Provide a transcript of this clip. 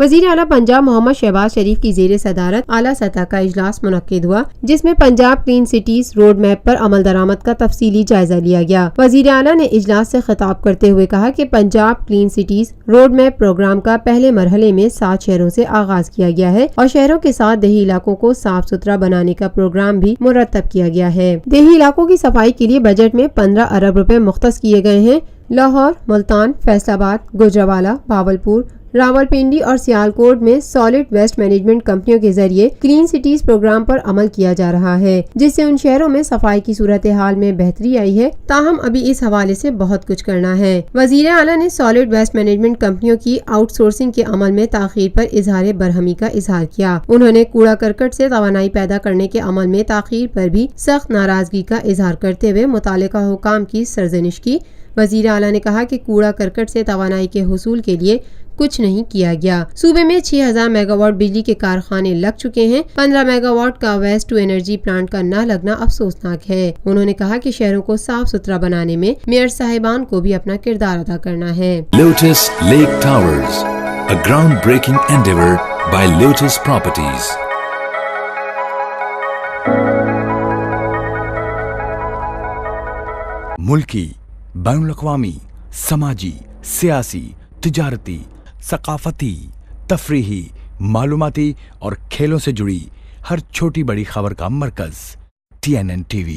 وزیر اعلیٰ پنجاب محمد شہباز شریف کی زیر صدارت اعلیٰ سطح کا اجلاس منعقد ہوا، جس میں Punjab clean cities road map پر عمل درآمد کا تفصیلی جائزہ لیا گیا۔ وزیر اعلیٰ نے اجلاس سے خطاب کرتے ہوئے کہا کہ Punjab clean cities road map program کا پہلے مرحلے میں 7 شہروں سے آغاز کیا گیا ہے اور شہروں کے ساتھ دیہی علاقوں کو صاف ستھرا بنانے کا پروگرام بھی مرتب کیا گیا ہے۔ دیہی علاقوں کی صفائی کے لیے بجٹ میں 15 ارب روپے مختص کیے گئے ہیں۔ لاہور، ملتان، فیصل آباد، گوجرانوالہ، بھاولپور، راولپنڈی اور سیالکوٹ میں سالڈ ویسٹ مینجمنٹ کمپنیوں کے ذریعے کلین سٹیز پروگرام پر عمل کیا جا رہا ہے، جس سے ان شہروں میں صفائی کی صورتحال میں بہتری آئی ہے، تاہم ابھی اس حوالے سے بہت کچھ کرنا ہے۔ وزیر اعلیٰ نے سالڈ ویسٹ مینجمنٹ کمپنیوں کی آؤٹ سورسنگ کے عمل میں تاخیر پر اظہار برہمی کا اظہار کیا۔ انہوں نے کوڑا کرکٹ سے توانائی پیدا کرنے کے عمل میں تاخیر پر بھی سخت ناراضگی کا اظہار کرتے ہوئے متعلقہ حکام کی سرزنش کی۔ وزیر اعلیٰ نے کہا کہ کوڑا کرکٹ سے توانائی کے حصول کے لیے کچھ نہیں کیا گیا۔ صوبے میں 6000 میگا واٹ بجلی کے کارخانے لگ چکے ہیں۔ 15 میگا واٹ کا ویسٹ ٹو انرجی پلانٹ کا نہ لگنا افسوسناک ہے۔ انہوں نے کہا کہ شہروں کو صاف ستھرا بنانے میں میئر صاحبان کو بھی اپنا کردار ادا کرنا ہے۔ Lotus Lake Towers, a groundbreaking endeavor by Lotus Properties۔ ملکی، بین الاقوامی، سماجی، سیاسی، تجارتی، ثقافتی، تفریحی، معلوماتی اور کھیلوں سے جڑی ہر چھوٹی بڑی خبر کا مرکز TNN TV۔